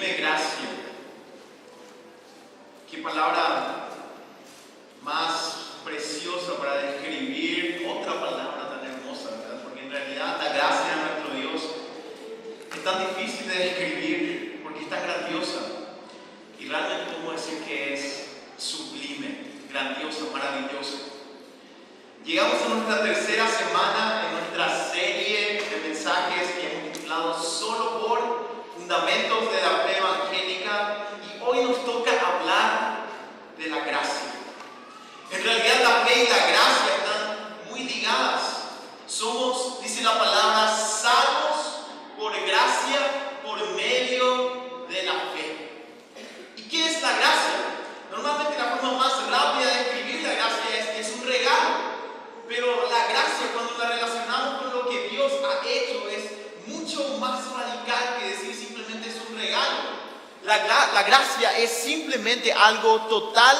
de gracia. Qué palabra más preciosa para describir otra palabra tan hermosa, ¿verdad? Porque en realidad la gracia de nuestro Dios es tan difícil de describir porque es tan grandiosa. Y realmente podemos decir que es sublime, grandiosa, maravillosa. Llegamos a nuestra tercera semana en nuestra serie de mensajes que hemos titulado Solo por Fundamentos de la Fe Evangélica, y hoy nos toca hablar de la gracia. En realidad la fe y la gracia están muy ligadas. Somos, dice la palabra, salvos por gracia por medio de la fe. ¿Y qué es la gracia? Normalmente la forma más rápida de describir la gracia es que es un regalo. Pero la gracia, cuando la relacionamos con lo que Dios ha hecho, es mucho más radical que decir simplemente es un regalo. La gracia es simplemente algo total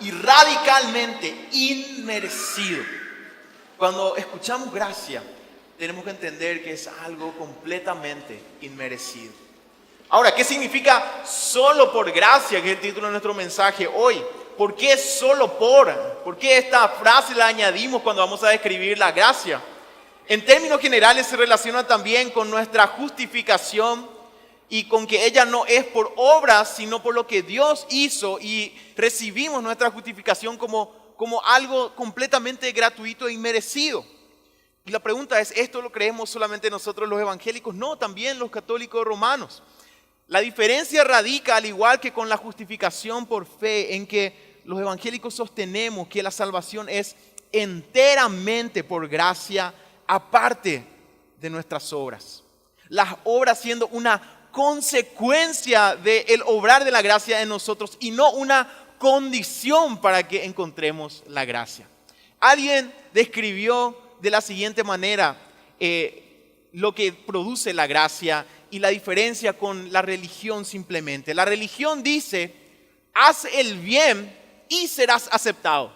y radicalmente inmerecido. Cuando escuchamos gracia, tenemos que entender que es algo completamente inmerecido. Ahora, ¿qué significa solo por gracia? Que es el título de nuestro mensaje hoy. ¿Por qué solo por? ¿Por qué esta frase la añadimos cuando vamos a describir la gracia? En términos generales se relaciona también con nuestra justificación y con que ella no es por obras, sino por lo que Dios hizo, y recibimos nuestra justificación como algo completamente gratuito e inmerecido. Y la pregunta es, ¿esto lo creemos solamente nosotros los evangélicos? No, también los católicos romanos. La diferencia radica, al igual que con la justificación por fe, en que los evangélicos sostenemos que la salvación es enteramente por gracia, aparte de nuestras obras. Las obras siendo una consecuencia del obrar de la gracia en nosotros y no una condición para que encontremos la gracia. Alguien describió de la siguiente manera lo que produce la gracia y la diferencia con la religión simplemente. La religión dice, haz el bien y serás aceptado.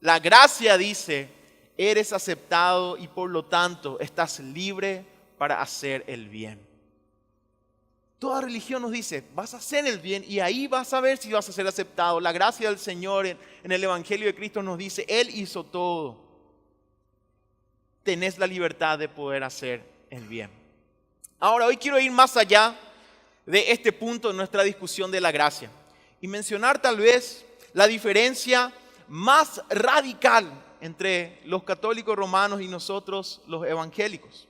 La gracia dice, eres aceptado y por lo tanto estás libre para hacer el bien. Toda religión nos dice, vas a hacer el bien y ahí vas a ver si vas a ser aceptado. La gracia del Señor en el Evangelio de Cristo nos dice, Él hizo todo. Tenés la libertad de poder hacer el bien. Ahora, hoy quiero ir más allá de este punto en nuestra discusión de la gracia y mencionar tal vez la diferencia más radical entre los católicos romanos y nosotros los evangélicos.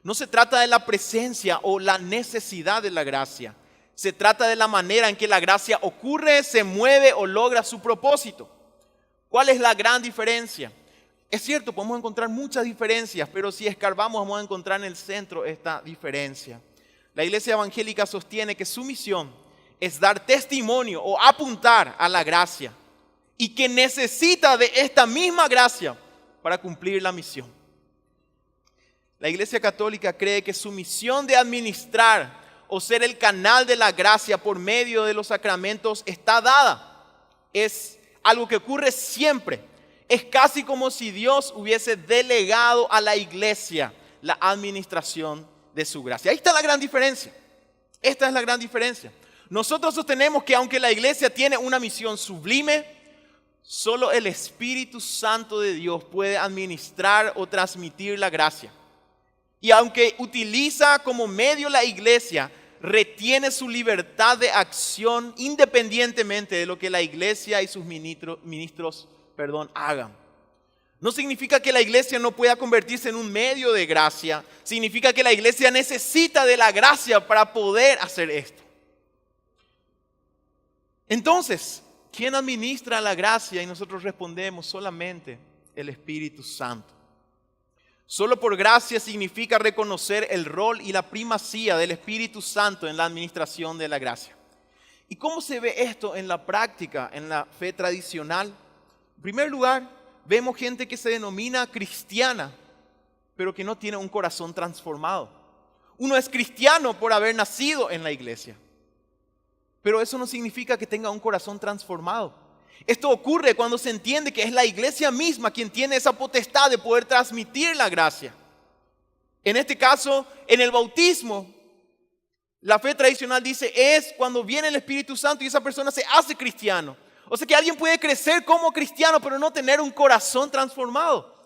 No se trata de la presencia o la necesidad de la gracia. Se trata de la manera en que la gracia ocurre, se mueve o logra su propósito. ¿Cuál es la gran diferencia? Es cierto, podemos encontrar muchas diferencias, pero si escarbamos vamos a encontrar en el centro esta diferencia. La Iglesia evangélica sostiene que su misión es dar testimonio o apuntar a la gracia y que necesita de esta misma gracia para cumplir la misión. La Iglesia Católica cree que su misión de administrar o ser el canal de la gracia por medio de los sacramentos está dada. Es algo que ocurre siempre. Es casi como si Dios hubiese delegado a la Iglesia la administración de su gracia. Ahí está la gran diferencia. Esta es la gran diferencia. Nosotros sostenemos que aunque la Iglesia tiene una misión sublime, solo el Espíritu Santo de Dios puede administrar o transmitir la gracia. Y aunque utiliza como medio la Iglesia, retiene su libertad de acción independientemente de lo que la Iglesia y sus ministros hagan. No significa que la Iglesia no pueda convertirse en un medio de gracia. Significa que la Iglesia necesita de la gracia para poder hacer esto. Entonces, ¿quién administra la gracia? Y nosotros respondemos solamente el Espíritu Santo. Solo por gracia significa reconocer el rol y la primacía del Espíritu Santo en la administración de la gracia. ¿Y cómo se ve esto en la práctica, en la fe tradicional? En primer lugar, vemos gente que se denomina cristiana, pero que no tiene un corazón transformado. Uno es cristiano por haber nacido en la iglesia, pero eso no significa que tenga un corazón transformado. Esto ocurre cuando se entiende que es la iglesia misma quien tiene esa potestad de poder transmitir la gracia. En este caso, en el bautismo, La fe tradicional dice es cuando viene el Espíritu Santo y esa persona se hace cristiano. O sea que alguien puede crecer como cristiano pero no tener un corazón transformado.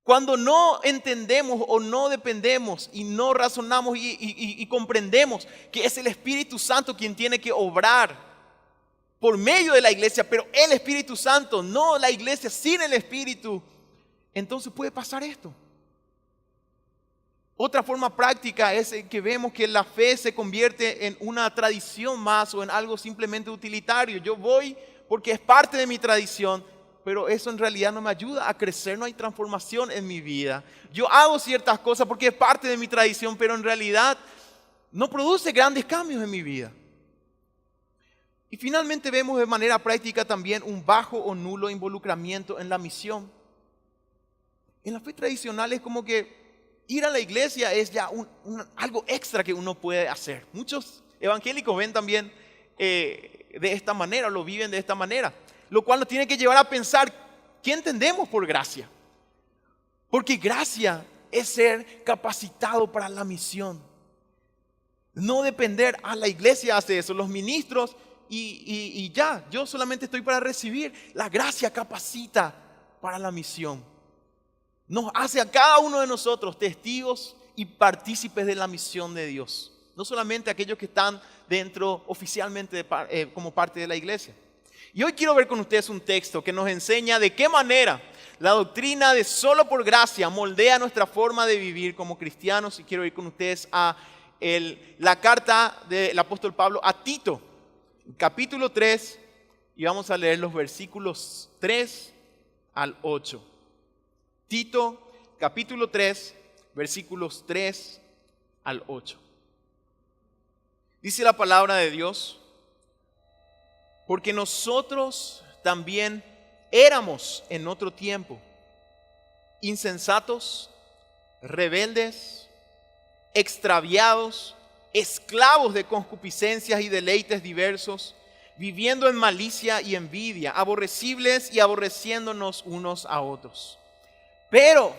Cuando no entendemos o no dependemos y no razonamos y comprendemos que es el Espíritu Santo quien tiene que obrar por medio de la iglesia, pero el Espíritu Santo, no la iglesia sin el Espíritu, entonces puede pasar esto. Otra forma práctica es que vemos que la fe se convierte en una tradición más o en algo simplemente utilitario. Yo voy porque es parte de mi tradición, pero eso en realidad no me ayuda a crecer, no hay transformación en mi vida. Yo hago ciertas cosas porque es parte de mi tradición, pero en realidad no produce grandes cambios en mi vida. Y finalmente vemos de manera práctica también un bajo o nulo involucramiento en la misión. En la fe tradicional es como que ir a la iglesia es ya algo extra que uno puede hacer. Muchos evangélicos ven también de esta manera, lo viven de esta manera. Lo cual nos tiene que llevar a pensar, ¿qué entendemos por gracia? Porque gracia es ser capacitado para la misión. No depender, la iglesia hace eso, los ministros y ya, yo solamente estoy para recibir. La gracia capacita para la misión. Nos hace a cada uno de nosotros testigos y partícipes de la misión de Dios. No solamente aquellos que están dentro oficialmente como parte de la iglesia. Y hoy quiero ver con ustedes un texto que nos enseña de qué manera la doctrina de solo por gracia moldea nuestra forma de vivir como cristianos. Y quiero ir con ustedes a la carta del apóstol Pablo a Tito, capítulo 3, y vamos a leer los versículos 3 al 8. Tito, capítulo 3, versículos 3 al 8. Dice la palabra de Dios: porque nosotros también éramos en otro tiempo insensatos, rebeldes, extraviados, esclavos de concupiscencias y deleites diversos, viviendo en malicia y envidia, aborrecibles y aborreciéndonos unos a otros. Pero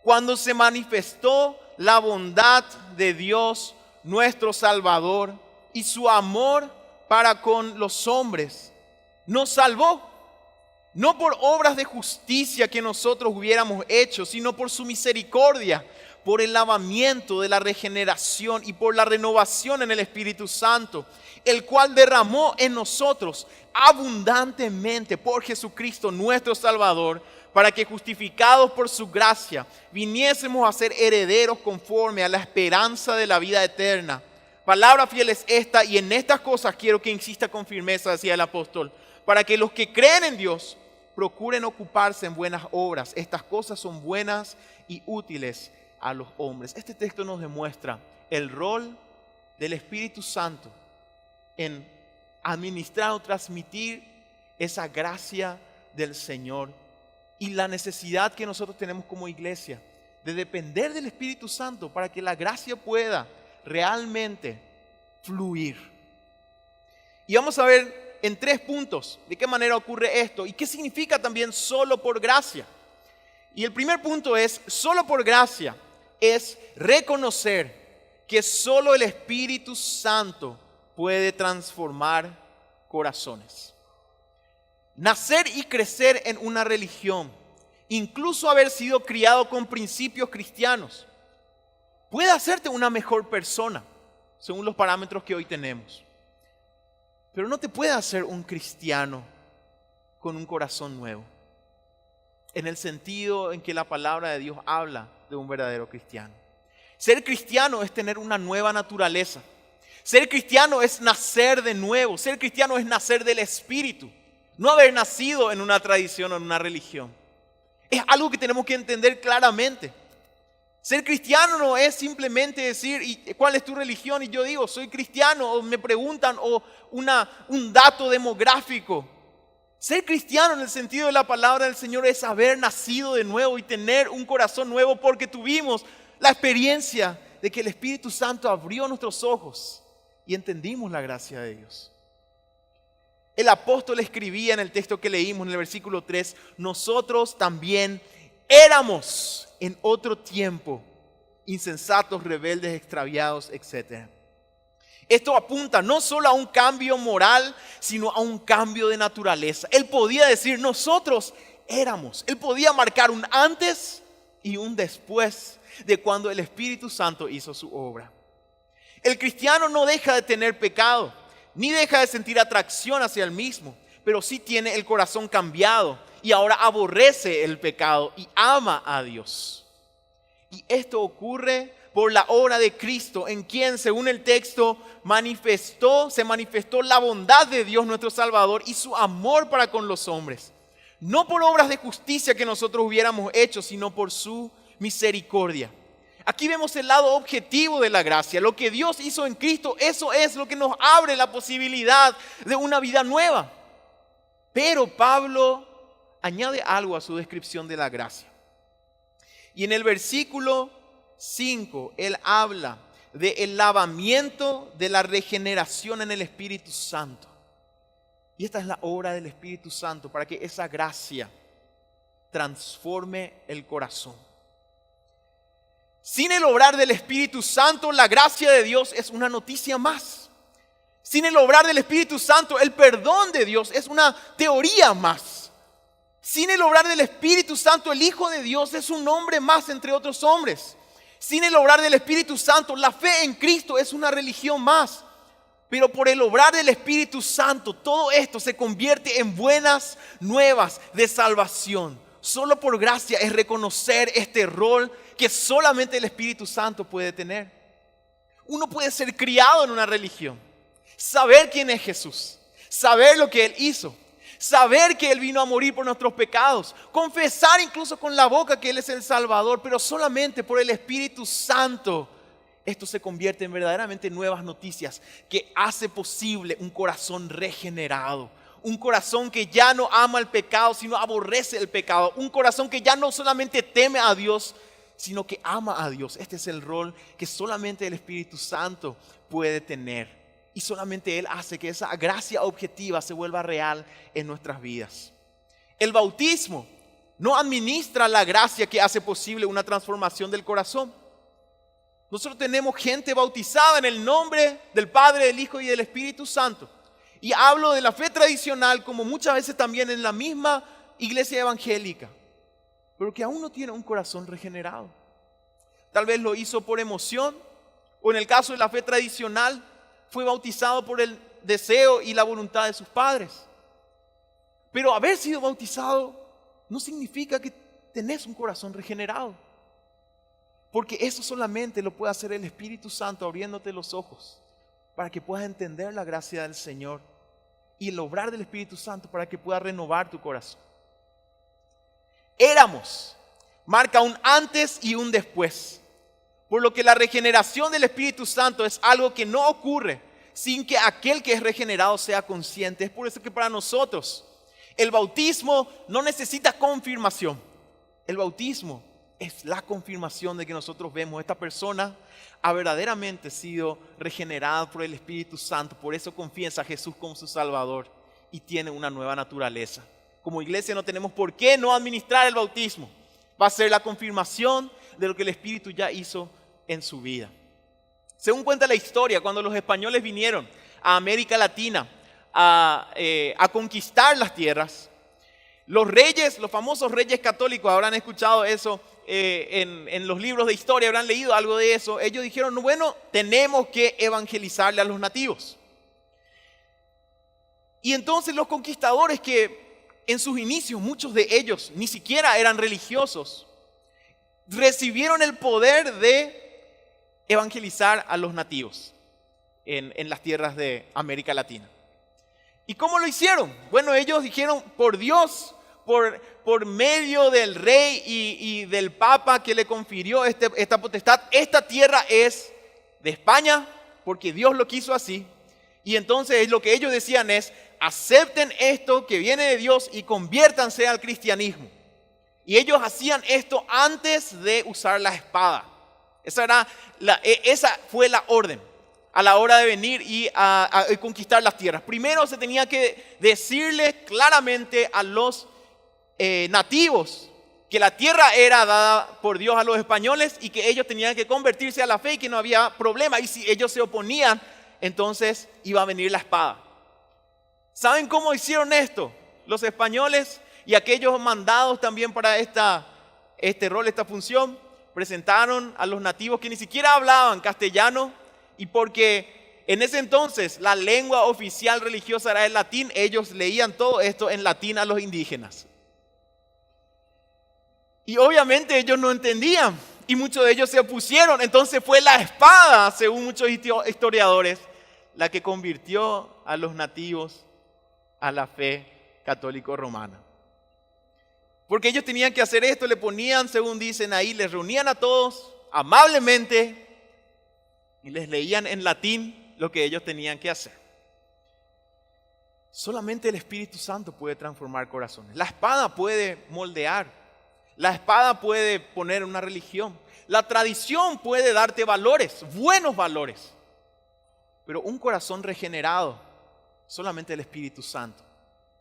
cuando se manifestó la bondad de Dios nuestro Salvador y su amor para con los hombres, nos salvó, no por obras de justicia que nosotros hubiéramos hecho, sino por su misericordia, por el lavamiento de la regeneración y por la renovación en el Espíritu Santo, el cual derramó en nosotros abundantemente por Jesucristo nuestro Salvador, para que justificados por su gracia viniésemos a ser herederos conforme a la esperanza de la vida eterna. Palabra fiel es esta, y en estas cosas quiero que insista con firmeza, decía el apóstol, para que los que creen en Dios procuren ocuparse en buenas obras. Estas cosas son buenas y útiles a los hombres. Este texto nos demuestra el rol del Espíritu Santo en administrar o transmitir esa gracia del Señor y la necesidad que nosotros tenemos como iglesia de depender del Espíritu Santo para que la gracia pueda realmente fluir. Y vamos a ver en 3 puntos de qué manera ocurre esto y qué significa también solo por gracia. Y el primer punto es, solo por gracia es reconocer que solo el Espíritu Santo puede transformar corazones. Nacer y crecer en una religión, incluso haber sido criado con principios cristianos, puede hacerte una mejor persona, según los parámetros que hoy tenemos. Pero no te puede hacer un cristiano con un corazón nuevo, en el sentido en que la palabra de Dios habla de un verdadero cristiano. Ser cristiano es tener una nueva naturaleza. Ser cristiano es nacer de nuevo. Ser cristiano es nacer del Espíritu, no haber nacido en una tradición o en una religión. Es algo que tenemos que entender claramente. Ser cristiano no es simplemente decir, ¿y cuál es tu religión? Y yo digo, soy cristiano, o me preguntan, o un dato demográfico. Ser cristiano en el sentido de la palabra del Señor es haber nacido de nuevo y tener un corazón nuevo, porque tuvimos la experiencia de que el Espíritu Santo abrió nuestros ojos y entendimos la gracia de Dios. El apóstol escribía en el texto que leímos en el versículo 3, nosotros también éramos en otro tiempo insensatos, rebeldes, extraviados, etc. Esto apunta no solo a un cambio moral, sino a un cambio de naturaleza. Él podía decir, nosotros éramos. Él podía marcar un antes y un después de cuando el Espíritu Santo hizo su obra. El cristiano no deja de tener pecado, ni deja de sentir atracción hacia el mismo, pero sí tiene el corazón cambiado y ahora aborrece el pecado y ama a Dios. Y esto ocurre por la obra de Cristo, en quien, según el texto, se manifestó la bondad de Dios nuestro Salvador y su amor para con los hombres. No por obras de justicia que nosotros hubiéramos hecho, sino por su misericordia. Aquí vemos el lado objetivo de la gracia. Lo que Dios hizo en Cristo, eso es lo que nos abre la posibilidad de una vida nueva. Pero Pablo añade algo a su descripción de la gracia. Y en el versículo 5, él habla del lavamiento de la regeneración en el Espíritu Santo. Y esta es la obra del Espíritu Santo para que esa gracia transforme el corazón. Sin el obrar del Espíritu Santo, la gracia de Dios es una noticia más. Sin el obrar del Espíritu Santo, el perdón de Dios es una teoría más. Sin el obrar del Espíritu Santo, el Hijo de Dios es un hombre más entre otros hombres. Sin el obrar del Espíritu Santo, la fe en Cristo es una religión más. Pero por el obrar del Espíritu Santo, todo esto se convierte en buenas nuevas de salvación. Solo por gracia es reconocer este rol que solamente el Espíritu Santo puede tener. Uno puede ser criado en una religión, saber quién es Jesús, saber lo que Él hizo, saber que Él vino a morir por nuestros pecados, confesar incluso con la boca que Él es el Salvador, pero solamente por el Espíritu Santo esto se convierte en verdaderamente nuevas noticias que hace posible un corazón regenerado. Un corazón que ya no ama el pecado, sino aborrece el pecado. Un corazón que ya no solamente teme a Dios, sino que ama a Dios. Este es el rol que solamente el Espíritu Santo puede tener. Y solamente Él hace que esa gracia objetiva se vuelva real en nuestras vidas. El bautismo no administra la gracia que hace posible una transformación del corazón. Nosotros tenemos gente bautizada en el nombre del Padre, del Hijo y del Espíritu Santo. Y hablo de la fe tradicional como muchas veces también en la misma iglesia evangélica, pero que aún no tiene un corazón regenerado. Tal vez lo hizo por emoción, o en el caso de la fe tradicional, fue bautizado por el deseo y la voluntad de sus padres. Pero haber sido bautizado no significa que tenés un corazón regenerado, porque eso solamente lo puede hacer el Espíritu Santo abriéndote los ojos para que puedas entender la gracia del Señor y el obrar del Espíritu Santo para que pueda renovar tu corazón. Éramos marca un antes y un después, por lo que la regeneración del Espíritu Santo es algo que no ocurre sin que aquel que es regenerado sea consciente. Es por eso que para nosotros el bautismo no necesita confirmación. El bautismo es la confirmación de que nosotros vemos esta persona ha verdaderamente sido regenerada por el Espíritu Santo. Por eso confiesa a Jesús como su Salvador y tiene una nueva naturaleza. Como iglesia no tenemos por qué no administrar el bautismo. Va a ser la confirmación de lo que el Espíritu ya hizo en su vida. Según cuenta la historia, cuando los españoles vinieron a América Latina a conquistar las tierras, los reyes, los famosos reyes católicos, habrán escuchado eso en los libros de historia, habrán leído algo de eso. Ellos dijeron, bueno, tenemos que evangelizarle a los nativos. Y entonces los conquistadores, que en sus inicios muchos de ellos ni siquiera eran religiosos, recibieron el poder de evangelizar a los nativos en las tierras de América Latina. ¿Y cómo lo hicieron? Bueno, ellos dijeron, por Dios, por medio del rey y del papa que le confirió esta potestad, esta tierra es de España porque Dios lo quiso así. Y entonces lo que ellos decían es, acepten esto que viene de Dios y conviértanse al cristianismo. Y ellos hacían esto antes de usar la espada. Esa fue la orden a la hora de venir y a conquistar las tierras. Primero se tenía que decirle claramente a los nativos que la tierra era dada por Dios a los españoles y que ellos tenían que convertirse a la fe y que no había problema. Y si ellos se oponían, entonces iba a venir la espada. ¿Saben cómo hicieron esto? Los españoles y aquellos mandados también para este rol, esta función, presentaron a los nativos que ni siquiera hablaban castellano, y porque en ese entonces la lengua oficial religiosa era el latín, ellos leían todo esto en latín a los indígenas. Y obviamente ellos no entendían y muchos de ellos se opusieron. Entonces fue la espada, según muchos historiadores, la que convirtió a los nativos a la fe católico-romana. Porque ellos tenían que hacer esto, le ponían, según dicen ahí, les reunían a todos amablemente y les leían en latín lo que ellos tenían que hacer. Solamente el Espíritu Santo puede transformar corazones. La espada puede moldear. La espada puede poner una religión. La tradición puede darte valores, buenos valores. Pero un corazón regenerado, solamente el Espíritu Santo.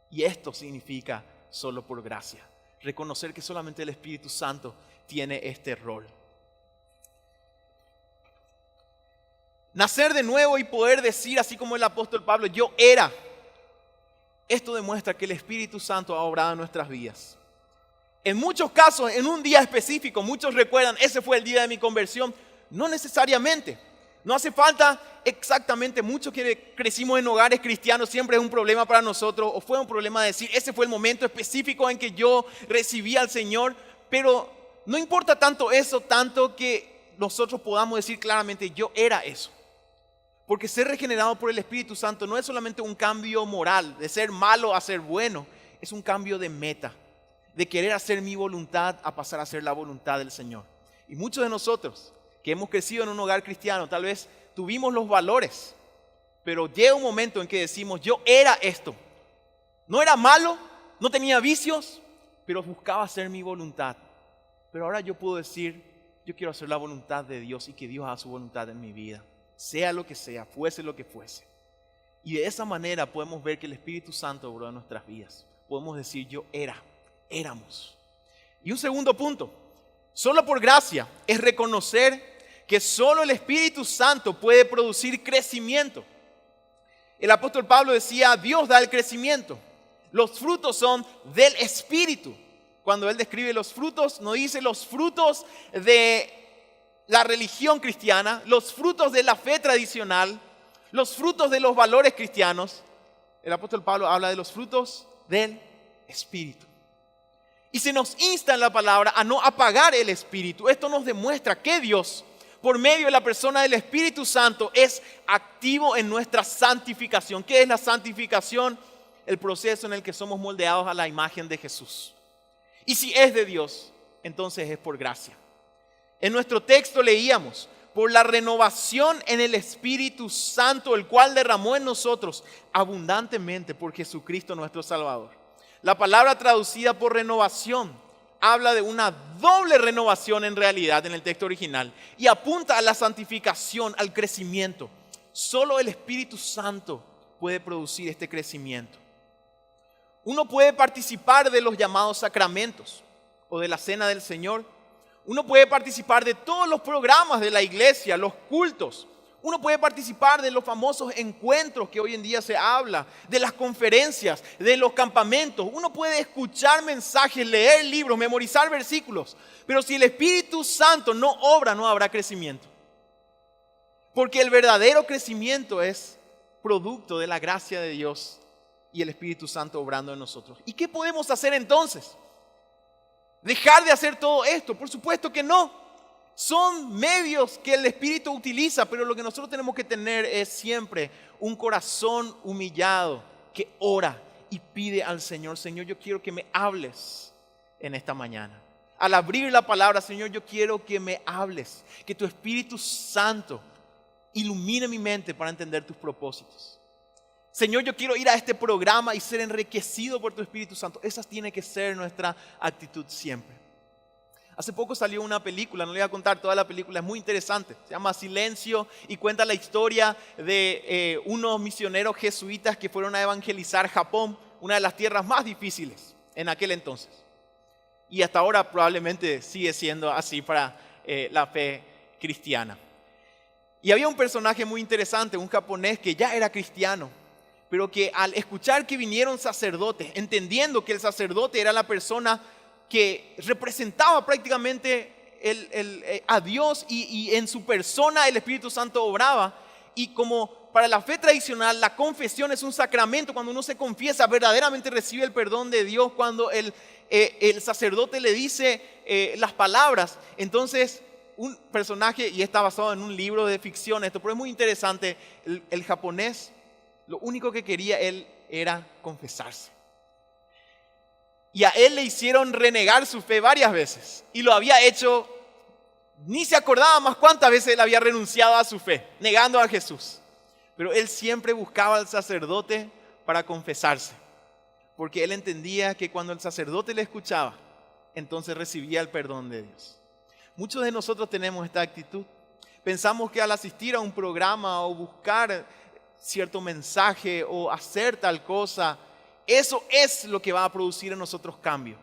Y esto significa solo por gracia. Reconocer que solamente el Espíritu Santo tiene este rol. Nacer de nuevo y poder decir, así como el apóstol Pablo, yo era. Esto demuestra que el Espíritu Santo ha obrado en nuestras vidas. En muchos casos, en un día específico, muchos recuerdan, ese fue el día de mi conversión. No necesariamente. No hace falta exactamente mucho que crecimos en hogares cristianos, siempre es un problema para nosotros, o fue un problema decir, ese fue el momento específico en que yo recibí al Señor, pero no importa tanto eso, tanto que nosotros podamos decir claramente, yo era eso. Porque ser regenerado por el Espíritu Santo no es solamente un cambio moral, de ser malo a ser bueno, es un cambio de meta, de querer hacer mi voluntad a pasar a hacer la voluntad del Señor. Y muchos de nosotros que hemos crecido en un hogar cristiano, tal vez tuvimos los valores, pero llega un momento en que decimos, yo era esto. No era malo, no tenía vicios, pero buscaba hacer mi voluntad. Pero ahora yo puedo decir, yo quiero hacer la voluntad de Dios y que Dios haga su voluntad en mi vida. Sea lo que sea, fuese lo que fuese. Y de esa manera podemos ver que el Espíritu Santo obró en nuestras vidas. Podemos decir, éramos. Y un segundo punto, solo por gracia, es reconocer que solo el Espíritu Santo puede producir crecimiento. El apóstol Pablo decía, Dios da el crecimiento. Los frutos son del Espíritu. Cuando él describe los frutos, no dice los frutos de la religión cristiana, los frutos de la fe tradicional, los frutos de los valores cristianos. El apóstol Pablo habla de los frutos del Espíritu. Y se nos insta en la palabra a no apagar el Espíritu. Esto nos demuestra que Dios, por medio de la persona del Espíritu Santo, es activo en nuestra santificación. ¿Qué es la santificación? El proceso en el que somos moldeados a la imagen de Jesús. Y si es de Dios, entonces es por gracia. En nuestro texto leíamos, por la renovación en el Espíritu Santo, el cual derramó en nosotros abundantemente por Jesucristo nuestro Salvador. La palabra traducida por renovación habla de una doble renovación en realidad en el texto original y apunta a la santificación, al crecimiento. Solo el Espíritu Santo puede producir este crecimiento. Uno puede participar de los llamados sacramentos o de la cena del Señor. Uno puede participar de todos los programas de la iglesia, los cultos. Uno puede participar de los famosos encuentros que hoy en día se habla, de las conferencias, de los campamentos. Uno puede escuchar mensajes, leer libros, memorizar versículos. Pero si el Espíritu Santo no obra, no habrá crecimiento. Porque el verdadero crecimiento es producto de la gracia de Dios y el Espíritu Santo obrando en nosotros. ¿Y qué podemos hacer entonces? ¿Dejar de hacer todo esto? Por supuesto que no. Son medios que el Espíritu utiliza, pero lo que nosotros tenemos que tener es siempre un corazón humillado que ora y pide al Señor, Señor, yo quiero que me hables en esta mañana. Al abrir la palabra, Señor, yo quiero que me hables, que tu Espíritu Santo ilumine mi mente para entender tus propósitos. Señor, yo quiero ir a este programa y ser enriquecido por tu Espíritu Santo. Esa tiene que ser nuestra actitud siempre. Hace poco salió una película, no le voy a contar toda la película, es muy interesante. Se llama Silencio y cuenta la historia de unos misioneros jesuitas que fueron a evangelizar Japón, una de las tierras más difíciles en aquel entonces. Y hasta ahora probablemente sigue siendo así para la fe cristiana. Y había un personaje muy interesante, un japonés que ya era cristiano, pero que al escuchar que vinieron sacerdotes, entendiendo que el sacerdote era la persona que representaba prácticamente a Dios y en su persona el Espíritu Santo obraba, y como para la fe tradicional la confesión es un sacramento, cuando uno se confiesa verdaderamente recibe el perdón de Dios cuando el sacerdote le dice las palabras. Entonces un personaje, y está basado en un libro de ficción esto, pero es muy interesante, el japonés, lo único que quería él era confesarse. Y a él le hicieron renegar su fe varias veces. Y lo había hecho, ni se acordaba más cuántas veces él había renunciado a su fe, negando a Jesús. Pero él siempre buscaba al sacerdote para confesarse. Porque él entendía que cuando el sacerdote le escuchaba, entonces recibía el perdón de Dios. Muchos de nosotros tenemos esta actitud. Pensamos que al asistir a un programa o buscar cierto mensaje o hacer tal cosa, eso es lo que va a producir en nosotros cambio.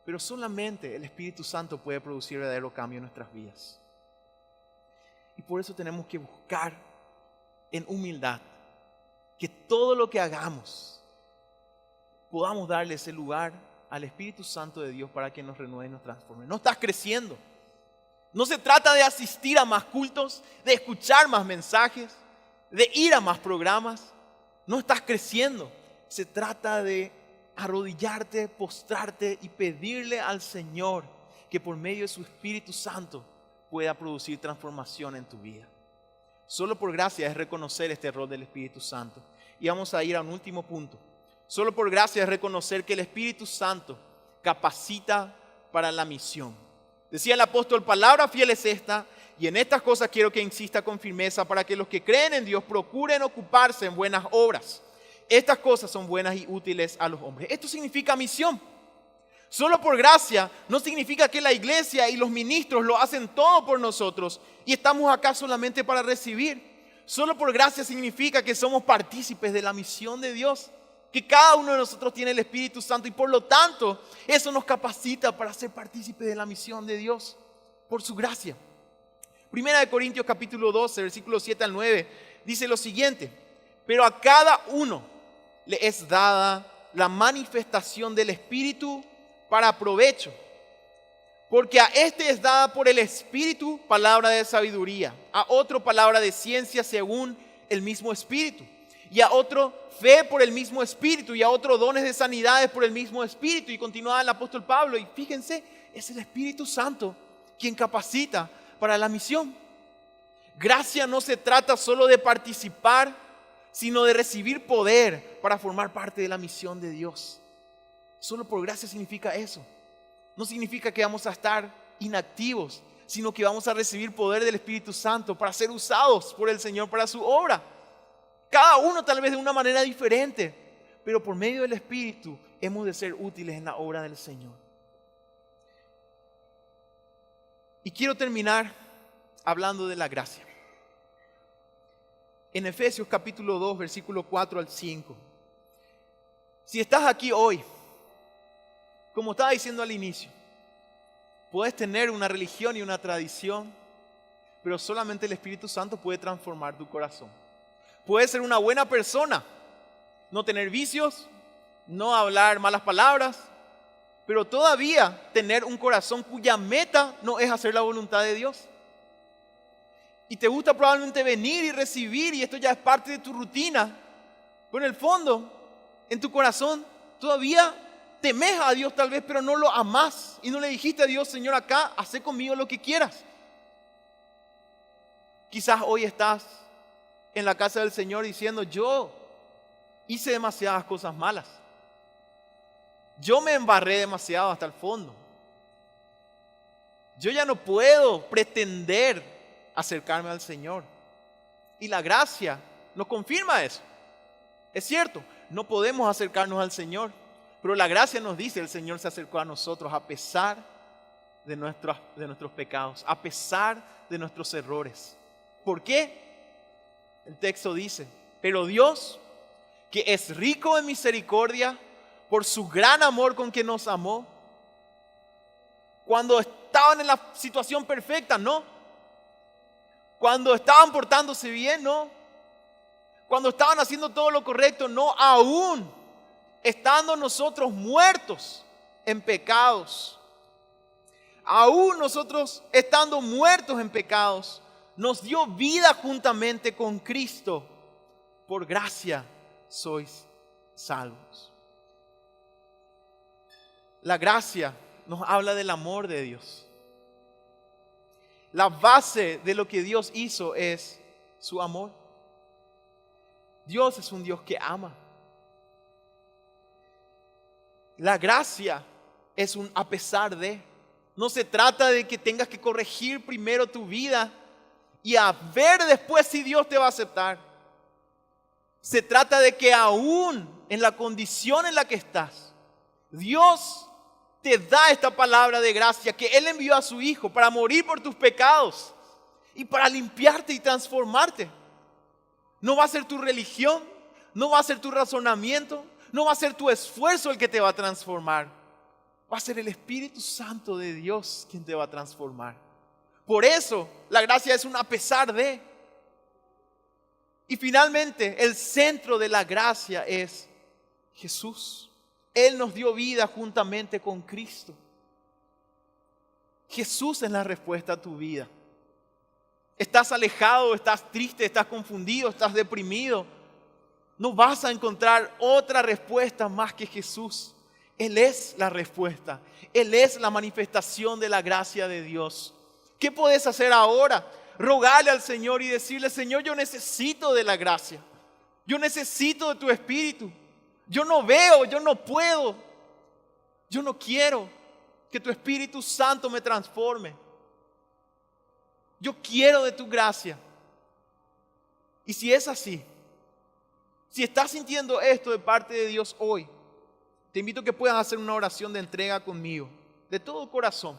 Pero solamente el Espíritu Santo puede producir verdadero cambio en nuestras vidas. Y por eso tenemos que buscar en humildad que todo lo que hagamos podamos darle ese lugar al Espíritu Santo de Dios para que nos renueve y nos transforme. No estás creciendo. No se trata de asistir a más cultos, de escuchar más mensajes, de ir a más programas. No estás creciendo. Se trata de arrodillarte, postrarte y pedirle al Señor que por medio de su Espíritu Santo pueda producir transformación en tu vida. Solo por gracia es reconocer este rol del Espíritu Santo. Y vamos a ir a un último punto. Solo por gracia es reconocer que el Espíritu Santo capacita para la misión. Decía el apóstol, palabra fiel es esta, y en estas cosas quiero que insista con firmeza para que los que creen en Dios procuren ocuparse en buenas obras. Estas cosas son buenas y útiles a los hombres. Esto significa misión. Solo por gracia no significa que la iglesia y los ministros lo hacen todo por nosotros y estamos acá solamente para recibir. Solo por gracia significa que somos partícipes de la misión de Dios, que cada uno de nosotros tiene el Espíritu Santo y por lo tanto eso nos capacita para ser partícipes de la misión de Dios por su gracia. Primera de Corintios capítulo 12, versículos 7 al 9 dice lo siguiente: pero a cada uno le es dada la manifestación del Espíritu para provecho. Porque a este es dada por el Espíritu palabra de sabiduría, a otro palabra de ciencia según el mismo Espíritu, y a otro fe por el mismo Espíritu, y a otro dones de sanidades por el mismo Espíritu. Y continúa el apóstol Pablo, y fíjense, es el Espíritu Santo quien capacita para la misión. Gracia no se trata solo de participar, sino de recibir poder para formar parte de la misión de Dios. Solo por gracia significa eso. No significa que vamos a estar inactivos, sino que vamos a recibir poder del Espíritu Santo para ser usados por el Señor para su obra. Cada uno tal vez de una manera diferente, pero por medio del Espíritu hemos de ser útiles en la obra del Señor. Y quiero terminar hablando de la gracia. En Efesios capítulo 2, versículo 4 al 5. Si estás aquí hoy, como estaba diciendo al inicio, puedes tener una religión y una tradición, pero solamente el Espíritu Santo puede transformar tu corazón. Puedes ser una buena persona, no tener vicios, no hablar malas palabras, pero todavía tener un corazón cuya meta no es hacer la voluntad de Dios. Y te gusta probablemente venir y recibir, y esto ya es parte de tu rutina, pero en el fondo, en tu corazón, todavía temes a Dios tal vez, pero no lo amás. Y no le dijiste a Dios: Señor, acá, haz conmigo lo que quieras. Quizás hoy estás en la casa del Señor diciendo: yo hice demasiadas cosas malas. Yo me embarré demasiado hasta el fondo. Yo ya no puedo pretender acercarme al Señor. Y la gracia nos confirma eso. Es cierto, no podemos acercarnos al Señor, pero la gracia nos dice: el Señor se acercó a nosotros a pesar de nuestros pecados, a pesar de nuestros errores. ¿Por qué? El texto dice: pero Dios, que es rico en misericordia, por su gran amor con que nos amó, Cuando estaban en la situación perfecta, no. Cuando estaban portándose bien, no. Cuando estaban haciendo todo lo correcto, no. Aún estando nosotros muertos en pecados, aún nosotros estando muertos en pecados, nos dio vida juntamente con Cristo. Por gracia sois salvos. La gracia nos habla del amor de Dios. La base de lo que Dios hizo es su amor. Dios es un Dios que ama. La gracia es un a pesar de. No se trata de que tengas que corregir primero tu vida y a ver después si Dios te va a aceptar. Se trata de que aún en la condición en la que estás, Dios te da esta palabra de gracia que Él envió a su Hijo para morir por tus pecados y para limpiarte y transformarte. No va a ser tu religión, no va a ser tu razonamiento, no va a ser tu esfuerzo el que te va a transformar. Va a ser el Espíritu Santo de Dios quien te va a transformar. Por eso la gracia es un a pesar de. Y finalmente el centro de la gracia es Jesús. Él nos dio vida juntamente con Cristo. Jesús es la respuesta a tu vida. Estás alejado, estás triste, estás confundido, estás deprimido. No vas a encontrar otra respuesta más que Jesús. Él es la respuesta. Él es la manifestación de la gracia de Dios. ¿Qué puedes hacer ahora? Rogarle al Señor y decirle: Señor, yo necesito de la gracia. Yo necesito de tu Espíritu. Yo no veo, yo no puedo. Yo no quiero que tu Espíritu Santo me transforme. Yo quiero de tu gracia. Y si es así, si estás sintiendo esto de parte de Dios hoy, te invito a que puedas hacer una oración de entrega conmigo, de todo corazón.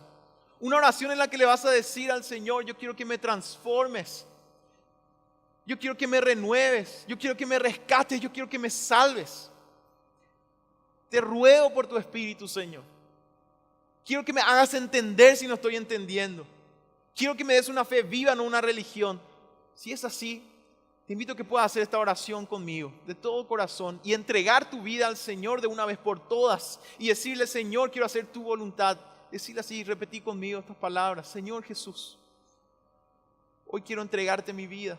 Una oración en la que le vas a decir al Señor: yo quiero que me transformes. Yo quiero que me renueves. Yo quiero que me rescates. Yo quiero que me salves. Te ruego por tu Espíritu, Señor. Quiero que me hagas entender si no estoy entendiendo. Quiero que me des una fe viva, no una religión. Si es así, te invito a que puedas hacer esta oración conmigo, de todo corazón, y entregar tu vida al Señor de una vez por todas, y decirle: Señor, quiero hacer tu voluntad. Decirle así, repetí conmigo estas palabras: Señor Jesús, hoy quiero entregarte mi vida.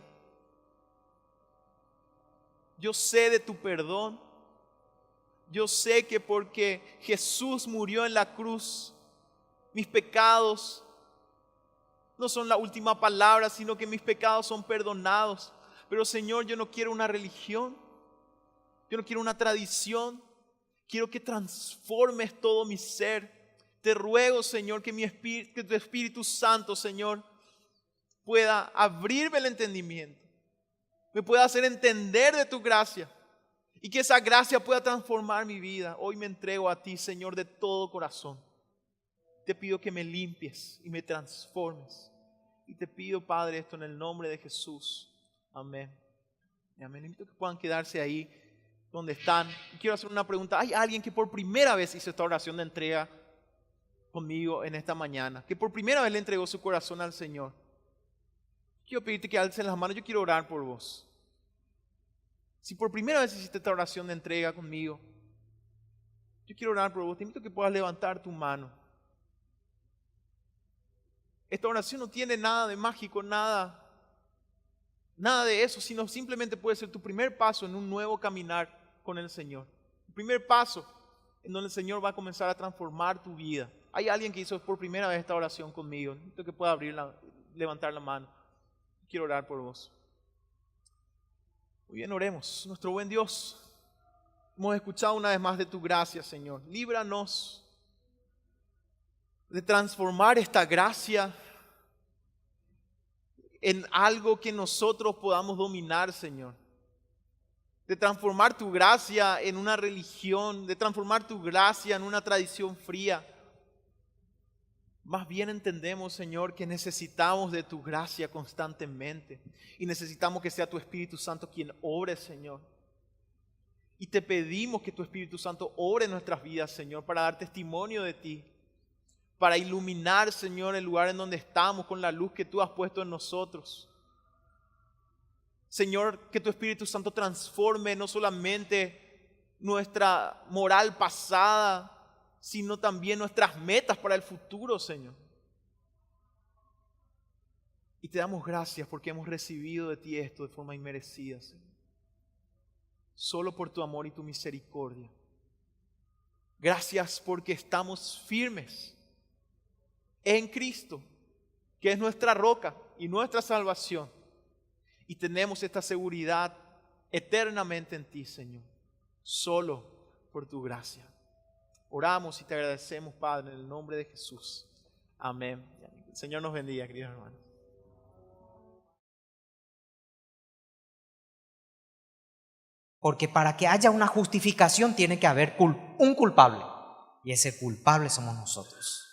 Yo sé de tu perdón. Yo sé que porque Jesús murió en la cruz, mis pecados no son la última palabra, sino que mis pecados son perdonados. Pero Señor, yo no quiero una religión, yo no quiero una tradición, quiero que transformes todo mi ser. Te ruego, Señor, que tu Espíritu Santo, Señor, pueda abrirme el entendimiento, me pueda hacer entender de tu gracia y que esa gracia pueda transformar mi vida. Hoy me entrego a ti, Señor, de todo corazón. Te pido que me limpies y me transformes. Y te pido, Padre, esto en el nombre de Jesús. Amén. Y amén. Invito a que puedan quedarse ahí donde están. Y quiero hacer una pregunta. ¿Hay alguien que por primera vez hizo esta oración de entrega conmigo en esta mañana? Que por primera vez le entregó su corazón al Señor. Quiero pedirte que alces las manos. Yo quiero orar por vos. Si por primera vez hiciste esta oración de entrega conmigo, yo quiero orar por vos. Te invito a que puedas levantar tu mano. Esta oración no tiene nada de mágico, nada de eso, sino simplemente puede ser tu primer paso en un nuevo caminar con el Señor. El primer paso en donde el Señor va a comenzar a transformar tu vida. Hay alguien que hizo por primera vez esta oración conmigo. Necesito que pueda levantar la mano. Quiero orar por vos. Muy bien, oremos. Nuestro buen Dios, hemos escuchado una vez más de tu gracia, Señor. Líbranos de transformar esta gracia en algo que nosotros podamos dominar, Señor. De transformar tu gracia en una religión, de transformar tu gracia en una tradición fría. Más bien entendemos, Señor, que necesitamos de tu gracia constantemente y necesitamos que sea tu Espíritu Santo quien obre, Señor. Y te pedimos que tu Espíritu Santo obre en nuestras vidas, Señor, para dar testimonio de ti, para iluminar, Señor, el lugar en donde estamos con la luz que tú has puesto en nosotros. Señor, que tu Espíritu Santo transforme no solamente nuestra moral pasada, sino también nuestras metas para el futuro, Señor. Y te damos gracias porque hemos recibido de ti esto de forma inmerecida, Señor. Solo por tu amor y tu misericordia. Gracias porque estamos firmes en Cristo, que es nuestra roca y nuestra salvación. Y tenemos esta seguridad eternamente en ti, Señor. Solo por tu gracia. Oramos y te agradecemos, Padre, en el nombre de Jesús. Amén. El Señor nos bendiga, queridos hermanos. Porque para que haya una justificación tiene que haber un culpable. Y ese culpable somos nosotros.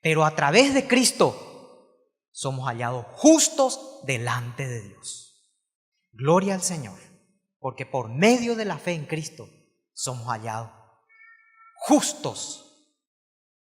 Pero a través de Cristo somos hallados justos delante de Dios. Gloria al Señor. Porque por medio de la fe en Cristo somos hallados justos